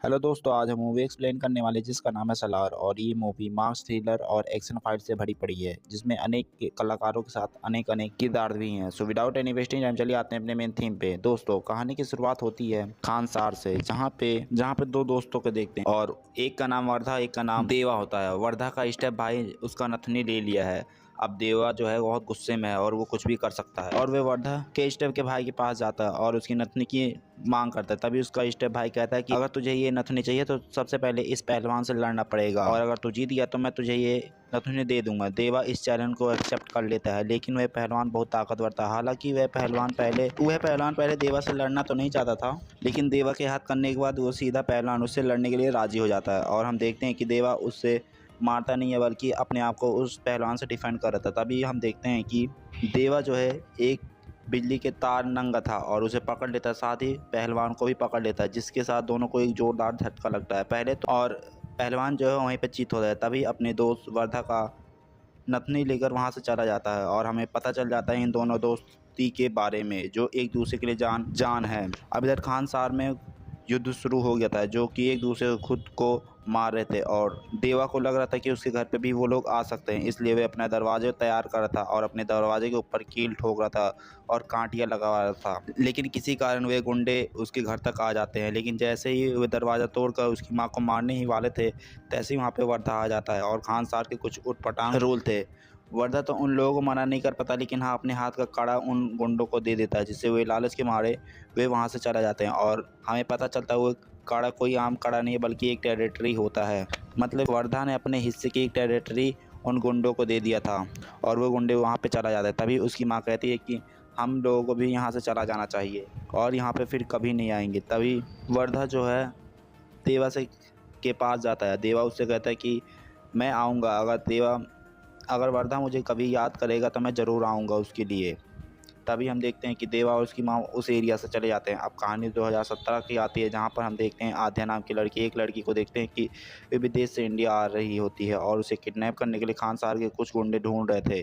Hello दोस्तों, आज हम मूवी एक्सप्लेन करने वाले जिसका नाम है सलार। और ये मूवी मास थ्रिलर और एक्शन फाइट से भरी पड़ी है, जिसमें अनेक कलाकारों के साथ अनेक अनेक किरदार भी हैं। So without any wasting time चलिए आते हैं अपने मेन थीम पे। दोस्तों, कहानी की शुरुआत होती है खानसार से, जहाँ पे दो दोस्तों को देखते हैं और एक का नाम वर्धा, एक का नाम देवा होता है। वर्धा का स्टेप भाई उसका नथनी ले लिया है। अब देवा जो है बहुत गुस्से में है और वो कुछ भी कर सकता है, और वे वर्धा के स्टेप के भाई के पास जाता है और उसकी नथनी की मांग करता है। तभी उसका स्टेप भाई कहता है कि अगर तुझे ये नथनी चाहिए तो सबसे पहले इस पहलवान से लड़ना पड़ेगा, और अगर तू जीत गया तो मैं तुझे ये नथनी दे दूंगा। देवा इस चैलेंज को एक्सेप्ट कर लेता है, लेकिन वह पहलवान बहुत ताकतवर था। हालांकि वह पहलवान पहले देवा से लड़ना तो नहीं चाहता था, लेकिन देवा के हाथ करने के बाद वो सीधा पहलवान उससे लड़ने के लिए राजी हो जाता है। और हम देखते हैं कि देवा उससे मारता नहीं है, बल्कि अपने आप को उस पहलवान से डिफेंड कर रहा था। तभी हम देखते हैं कि देवा जो है एक बिजली के तार नंगा था और उसे पकड़ लेता है, साथ ही पहलवान को भी पकड़ लेता है, जिसके साथ दोनों को एक जोरदार झटका लगता है पहले तो। और पहलवान जो है वहीं पे चीत हो जाता है। तभी अपने दोस्त वर्धा का नथनी लेकर वहाँ से चला जाता है और हमें पता चल जाता है इन दोनों दोस्ती के बारे में, जो एक दूसरे के लिए जान जान है। अब इधर खानसार में युद्ध शुरू हो गया था, जो कि एक दूसरे को खुद को मार रहे थे, और देवा को लग रहा था कि उसके घर पे भी वो लोग आ सकते हैं, इसलिए वे अपना दरवाजे तैयार कर रहा था और अपने दरवाजे के ऊपर कील ठोक रहा था और कांटियाँ लगा रहा था। लेकिन किसी कारण वे गुंडे उसके घर तक आ जाते हैं, लेकिन जैसे ही वे दरवाज़ा तोड़कर उसकी माँ को मारने ही वाले थे, तैसे ही वहाँ पे वर्धा आ जाता है। और खानसार के कुछ उटपटांग रूल थे। वर्धा तो उन लोगों को मना नहीं कर पाता, लेकिन हाँ अपने हाथ का कड़ा उन गुंडों को दे देता है, जिससे वे लालच के मारे वे वहाँ से चला जाते हैं। और हमें पता चलता है वो कड़ा कोई आम कड़ा नहीं है, बल्कि एक टेरिटरी होता है। मतलब वर्धा ने अपने हिस्से की एक टेरिटरी उन गुंडों को दे दिया था और वो गुंडे वहाँ पे चला जाता है। तभी उसकी माँ कहती है कि हम लोगों को भी यहाँ से चला जाना चाहिए और यहाँ पे फिर कभी नहीं आएंगे। तभी वर्धा जो है देवा से के पास जाता है। देवा उससे कहता है कि मैं आऊँगा, अगर वर्धा मुझे कभी याद करेगा तो मैं ज़रूर आऊँगा उसके लिए। तभी हम देखते हैं कि देवा और उसकी माँ उस एरिया से चले जाते हैं। अब कहानी 2017 की आती है, जहाँ पर हम देखते हैं आध्या नाम की लड़की, एक लड़की को देखते हैं कि वे विदेश से इंडिया आ रही होती है और उसे किडनैप करने के लिए खानसार के कुछ गुंडे ढूंढ रहे थे।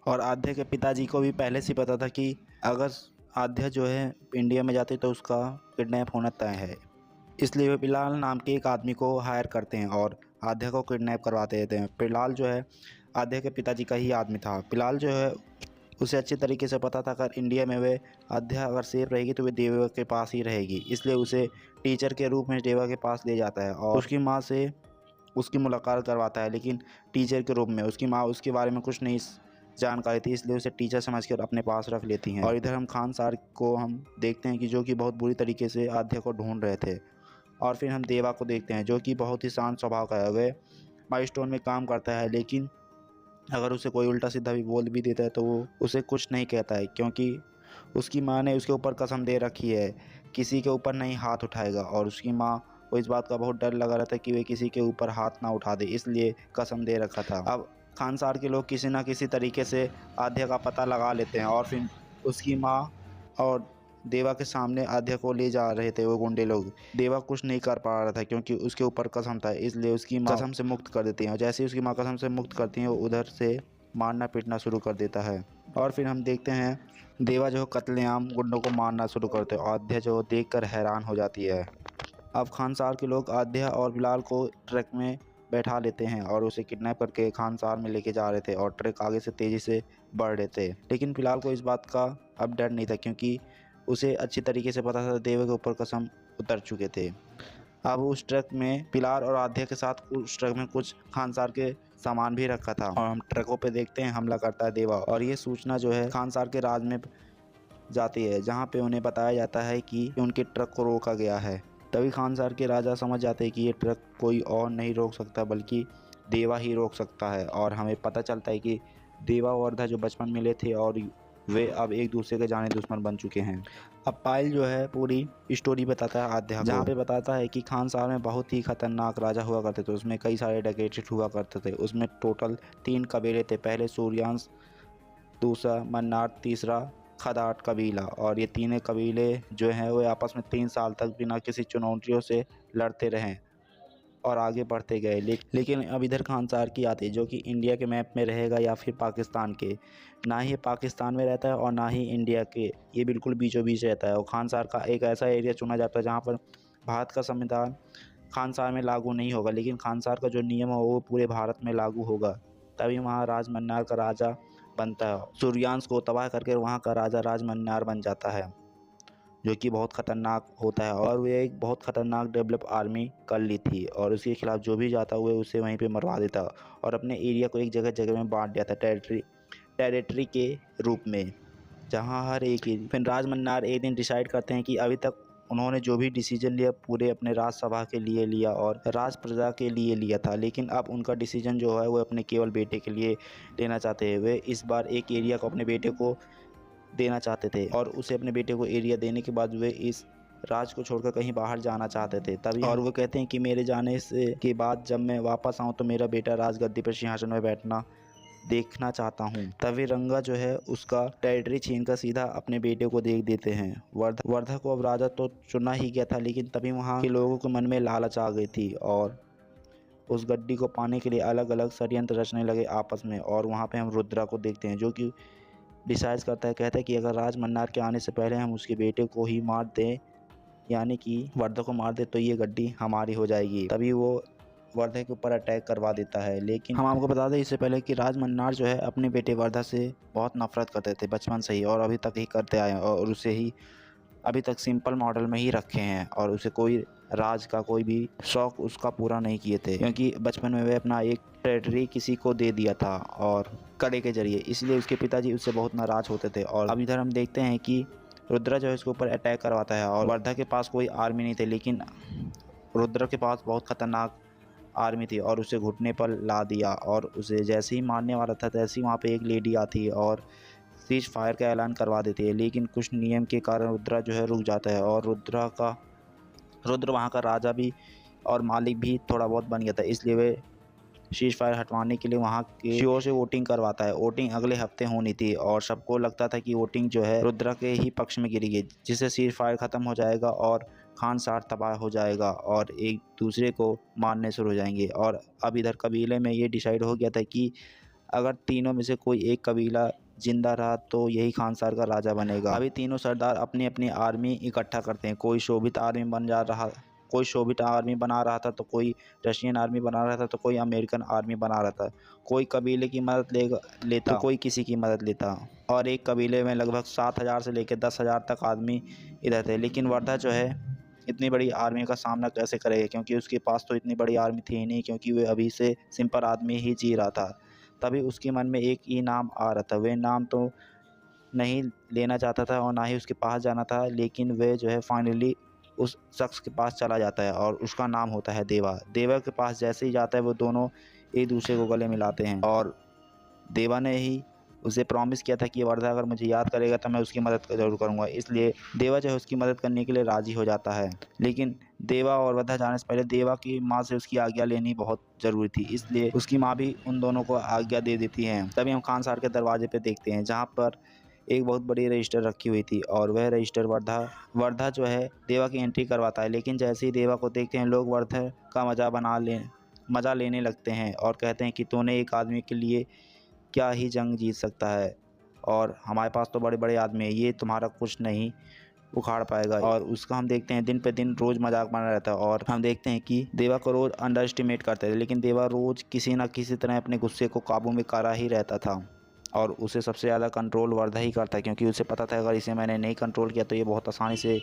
और आध्या के पिताजी को भी पहले से पता था कि अगर आध्या जो है इंडिया में जाती तो उसका किडनैप होना तय है, इसलिए वे बिलाल नाम के एक आदमी को हायर करते हैं और आध्या को किडनैप करवा देते हैं। बिलाल जो है आध्या के पिताजी का ही आदमी था। बिलाल जो है उसे अच्छे तरीके से पता था अगर इंडिया में वे अध्या अगर सेफ रहेगी तो वे देवा के पास ही रहेगी, इसलिए उसे टीचर के रूप में देवा के पास ले जाता है और उसकी माँ से उसकी मुलाकात करवाता है। लेकिन टीचर के रूप में उसकी माँ उसके बारे में कुछ नहीं जानकारी थी, इसलिए उसे टीचर समझकर अपने पास रख लेती हैं। और इधर हम खानसार को हम देखते हैं कि जो कि बहुत बुरी तरीके से आध्या को ढूंढ रहे थे। और फिर हम देवा को देखते हैं, जो कि बहुत ही शांत स्वभाव का है। वह माइलस्टोन में काम करता है, लेकिन अगर उसे कोई उल्टा सीधा भी बोल भी देता है तो वो उसे कुछ नहीं कहता है, क्योंकि उसकी माँ ने उसके ऊपर कसम दे रखी है किसी के ऊपर नहीं हाथ उठाएगा। और उसकी माँ को इस बात का बहुत डर लगा रहता है कि वे किसी के ऊपर हाथ ना उठा दे, इसलिए कसम दे रखा था। अब खानसार के लोग किसी ना किसी तरीके से आध्या का पता लगा लेते हैं और फिर उसकी माँ और देवा के सामने आध्या को ले जा रहे थे वो गुंडे लोग। देवा कुछ नहीं कर पा रहा था क्योंकि उसके ऊपर कसम था, इसलिए उसकी माँ कसम से मुक्त कर देती हैं। और जैसे ही उसकी माँ कसम से मुक्त करती हैं, वो उधर से मारना पीटना शुरू कर देता है। और फिर हम देखते हैं देवा जो कत्लेआम गुंडों को मारना शुरू करते हैं और आध्या जो देखकर हैरान हो जाती है। अब खानसार के लोग आध्या और बिलाल को ट्रक में बैठा लेते हैं और उसे किडनैप करके खानसार में लेके जा रहे थे, और ट्रक आगे से तेज़ी से बढ़ रहे थे। लेकिन बिलाल को इस बात का अब डर नहीं था, क्योंकि उसे अच्छी तरीके से पता था देवा के ऊपर कसम उतर चुके थे। अब उस ट्रक में बिलाल और आध्या के साथ उस ट्रक में कुछ खानसार के सामान भी रखा था, और हम ट्रकों पे देखते हैं हमला करता है देवा। और ये सूचना जो है खानसार के राज में जाती है, जहाँ पे उन्हें बताया जाता है कि उनके ट्रक को रोका गया है। तभी खानसार के राजा समझ जाते हैं कि ये ट्रक कोई और नहीं रोक सकता, बल्कि देवा ही रोक सकता है। और हमें पता चलता है कि देवा और वर्धा जो बचपन मिले थे और वे अब एक दूसरे के जाने दुश्मन बन चुके हैं। अब पायल जो है पूरी स्टोरी बताता है आध्या को, जहाँ पे बताता है कि खानसार में बहुत ही खतरनाक राजा हुआ करते थे। उसमें कई सारे डकैती हुआ करते थे। उसमें टोटल 3 कबीले थे, पहले सूर्यांश, दूसरा मन्नार, तीसरा खदाट कबीला। और ये तीनों कबीले जो हैं वो आपस में 3 साल तक बिना किसी चुनौतियों से लड़ते रहे और आगे बढ़ते गए। लेकिन अब इधर खानसार की आती है, जो कि इंडिया के मैप में रहेगा या फिर पाकिस्तान के। ना ही ये पाकिस्तान में रहता है और ना ही इंडिया के, ये बिल्कुल बीचों बीच रहता है। और खानसार का एक ऐसा एरिया चुना जाता है जहाँ पर भारत का संविधान खानसार में लागू नहीं होगा, लेकिन खानसार का जो नियम है वो पूरे भारत में लागू होगा। तभी वहाँ राजमन्नार का राजा बनता है। सूर्यांश को तबाह करके वहाँ का राजा राजमन्नार बन जाता है, जो कि बहुत ख़तरनाक होता है। और वे एक बहुत ख़तरनाक डेवलप आर्मी कर ली थी और उसके खिलाफ जो भी जाता हुआ उसे वहीं पे मरवा देता और अपने एरिया को एक जगह जगह में बांट दिया था टेरिटरी के रूप में, जहाँ हर एक फिर राजमन्नार एक दिन डिसाइड करते हैं कि अभी तक उन्होंने जो भी डिसीजन लिया पूरे अपने राज्यसभा के लिए लिया और राज प्रजा के लिए लिया था, लेकिन अब उनका डिसीजन जो है वो अपने केवल बेटे के लिए लेना चाहते हैं। वे इस बार एक एरिया को अपने बेटे को देना चाहते थे और उसे अपने बेटे को एरिया देने के बाद वे इस राज को छोड़कर कहीं बाहर जाना चाहते थे। तभी और वो कहते हैं कि मेरे जाने से के बाद जब मैं वापस आऊँ तो मेरा बेटा राजगद्दी पर सिंहासन में बैठना देखना चाहता हूँ। तभी रंगा जो है उसका टेरिटरी छीनकर सीधा अपने बेटे को दे देते हैं। वर्धा को अब राजा तो चुना ही गया था, लेकिन तभी वहाँ के लोगों के मन में लालच आ गई थी और उस गद्दी को पाने के लिए अलग अलग षड्यंत्र रचने लगे आपस में। और वहाँ पे हम रुद्रा को देखते हैं जो कि डिसाइड करता है, कहता है कि अगर राजमन्नार के आने से पहले हम उसके बेटे को ही मार दें, यानी कि वर्धा को मार दे, तो ये गड्डी हमारी हो जाएगी। तभी वो वर्धा के ऊपर अटैक करवा देता है। लेकिन हम आपको बता दें इससे पहले कि राजमन्नार जो है अपने बेटे वर्धा से बहुत नफरत करते थे बचपन से ही और अभी तक ही करते आए हैं और उसे ही अभी तक सिंपल मॉडल में ही रखे हैं और उसे कोई राज का कोई भी शौक उसका पूरा नहीं किए थे, क्योंकि बचपन में वह अपना एक टेरिटरी किसी को दे दिया था और कड़े के जरिए, इसलिए उसके पिताजी उससे बहुत नाराज होते थे। और अब इधर हम देखते हैं कि रुद्रा जो है उसके ऊपर अटैक करवाता है और वर्धा के पास कोई आर्मी नहीं थे, लेकिन रुद्रा के पास बहुत खतरनाक आर्मी थी और उसे घुटने पर ला दिया और उसे जैसे ही मारने वाला था तैसे ही वहाँ पे एक लेडी आती है और सीज फायर का ऐलान करवा देती है। लेकिन कुछ नियम के कारण रुद्रा जो है रुक जाता है और रुद्र वहाँ का राजा भी और मालिक भी थोड़ा बहुत बन गया था, इसलिए वे सीज फायर हटवाने के लिए वहाँ के सीओ से वोटिंग करवाता है। वोटिंग अगले हफ्ते होनी थी और सबको लगता था कि वोटिंग जो है रुद्रा के ही पक्ष में गिरेगी, जिससे सीज फायर ख़त्म हो जाएगा और खानसार तबाह हो जाएगा और एक दूसरे को मारने शुरू हो जाएंगे। और अब इधर कबीले में ये डिसाइड हो गया था कि अगर तीनों में से कोई एक कबीला जिंदा रहा तो यही खानसार का राजा बनेगा। अभी तीनों सरदार अपनी अपनी आर्मी इकट्ठा करते हैं। कोई शोभित आर्मी बना रहा था तो कोई रशियन आर्मी बना रहा था तो कोई अमेरिकन आर्मी बना रहा था। कोई कबीले की मदद लेता तो कोई किसी की मदद लेता और एक कबीले में लगभग 7,000 से लेकर 10,000 तक आदमी इधर थे। लेकिन वर्धा जो है इतनी बड़ी आर्मी का सामना कैसे करेगा, क्योंकि उसके पास तो इतनी बड़ी आर्मी थी ही नहीं, क्योंकि वह अभी से सिंपल आदमी ही जी रहा था। तभी उसके मन में एक ही नाम आ रहा था। वह नाम तो नहीं लेना चाहता था और ना ही उसके पास जाना था, लेकिन वह जो है फाइनली उस शख्स के पास चला जाता है और उसका नाम होता है देवा। देवा के पास जैसे ही जाता है वो दोनों एक दूसरे को गले मिलाते हैं और देवा ने ही उसे प्रॉमिस किया था कि वर्धा अगर मुझे याद करेगा तो मैं उसकी मदद ज़रूर करूँगा, इसलिए देवा जो है उसकी मदद करने के लिए राज़ी हो जाता है। लेकिन देवा और वर्धा जाने से पहले देवा की माँ से उसकी आज्ञा लेनी बहुत ज़रूरी थी, इसलिए उसकी माँ भी उन दोनों को आज्ञा दे देती हैं। तभी हम खानसार के दरवाजे पर देखते हैं जहाँ पर एक बहुत बड़ी रजिस्टर रखी हुई थी और वह रजिस्टर वर्धा जो है देवा की एंट्री करवाता है। लेकिन जैसे ही देवा को देखते हैं लोग वर्धा का मज़ा लेने लगते हैं और कहते हैं कि तूने एक आदमी के लिए क्या ही जंग जीत सकता है और हमारे पास तो बड़े बड़े आदमी हैं, ये तुम्हारा कुछ नहीं उखाड़ पाएगा। और उसका हम देखते हैं दिन पे दिन रोज़ मजाक बना रहता है और हम देखते हैं कि देवा को रोज़ अंडर एस्टिमेट करते थे, लेकिन देवा रोज़ किसी न किसी तरह अपने गुस्से को काबू में करा ही रहता था और उसे सबसे ज़्यादा कंट्रोल वर्धा ही करता है, क्योंकि उसे पता था अगर इसे मैंने नहीं कंट्रोल किया तो ये बहुत आसानी से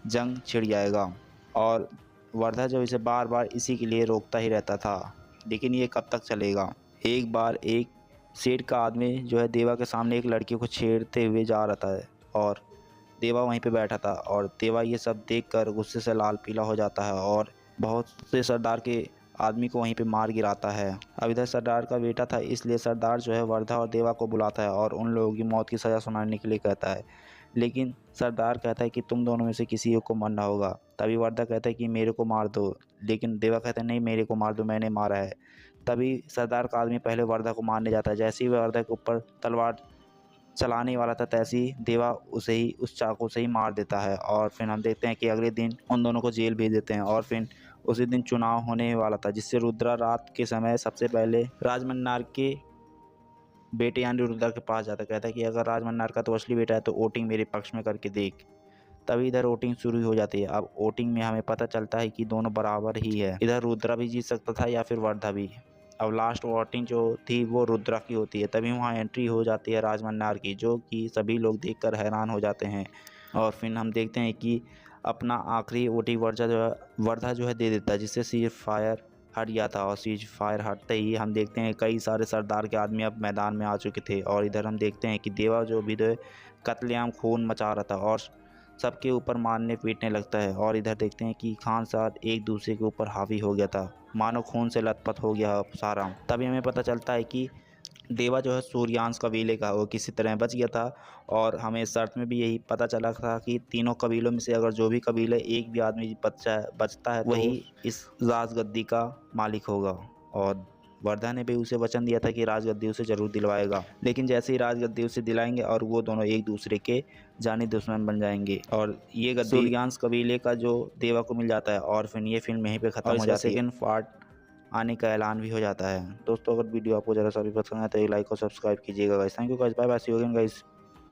जंग छिड़ जाएगा। और वर्धा जो इसे बार बार इसी के लिए रोकता ही रहता था, लेकिन ये कब तक चलेगा। एक बार एक सेठ का आदमी जो है देवा के सामने एक लड़की को छेड़ते हुए जा रहा था और देवा वहीं पे बैठा था और देवा ये सब देखकर गुस्से से लाल पीला हो जाता है और बहुत से सरदार के आदमी को वहीं पे मार गिराता है। अब इधर सरदार का बेटा था, इसलिए सरदार जो है वर्धा और देवा को बुलाता है और उन लोगों की मौत की सज़ा सुनाने के लिए कहता है। लेकिन सरदार कहता है कि तुम दोनों में से किसी को मरना होगा। तभी वर्धा कहता है कि मेरे को मार दो, लेकिन देवा कहता है नहीं मेरे को मार दो, मैंने मारा है। तभी सरदार का आदमी पहले वर्धा को मारने जाता है। जैसे ही वह वर्धा के ऊपर तलवार चलाने वाला था तैसे ही देवा उसे ही उस चाकू से ही मार देता है। और फिर हम देखते हैं कि अगले दिन उन दोनों को जेल भेज देते हैं और फिर उसी दिन चुनाव होने वाला था, जिससे रुद्रा रात के समय सबसे पहले राजमन्नार के बेटे यानी रुद्रा के पास जाता, कहता है कि अगर राजमन्नार का तो असली बेटा है तो वोटिंग मेरे पक्ष में करके देख। तभी इधर वोटिंग शुरू हो जाती है। अब वोटिंग में हमें पता चलता है कि दोनों बराबर ही है, इधर रुद्रा भी जीत सकता था या फिर वर्धा भी। अब लास्ट वोटिंग जो थी वो रुद्रा की होती है, तभी वहाँ एंट्री हो जाती है राजमन्नार की, जो कि सभी लोग देखकर हैरान हो जाते हैं। और फिर हम देखते हैं कि अपना आखिरी वोटिंग वर्धा जो है दे देता है, जिससे सीज फायर हट गया था। और सीज फायर हटते ही हम देखते हैं कई सारे सरदार के आदमी अब मैदान में आ चुके थे। और इधर हम देखते हैं कि देवा जो भी कत्लेआम खून मचा रहा था और सबके ऊपर मारने पीटने लगता है। और इधर देखते हैं कि खान साहब एक दूसरे के ऊपर हावी हो गया था, मानो खून से लथपथ हो गया सारा। तभी हमें पता चलता है कि देवा जो है सूर्यांश कबीले का वो किसी तरह बच गया था। और हमें शर्त में भी यही पता चला था कि तीनों कबीलों में से अगर जो भी कबीले एक भी आदमी बचता है तो वही इस राजगद्दी का मालिक होगा। और वर्धा ने भी उसे वचन दिया था कि राजगद्दी उसे जरूर दिलवाएगा। लेकिन जैसे ही राजगद्दी उसे दिलाएंगे और वो दोनों एक दूसरे के जानी दुश्मन बन जाएंगे और ये गद्दी सूर्यांश कबीले का जो देवा को मिल जाता है। और फिर ये फिल्म यहीं पे खत्म हो जाती है। सेकंड पार्ट आने का ऐलान भी हो जाता है। दोस्तों अगर वीडियो आपको ज़रा सा भी पसंद आया तो एक लाइक और सब्सक्राइब कीजिएगा guys. Thank you guys, bye bye, see you again guys.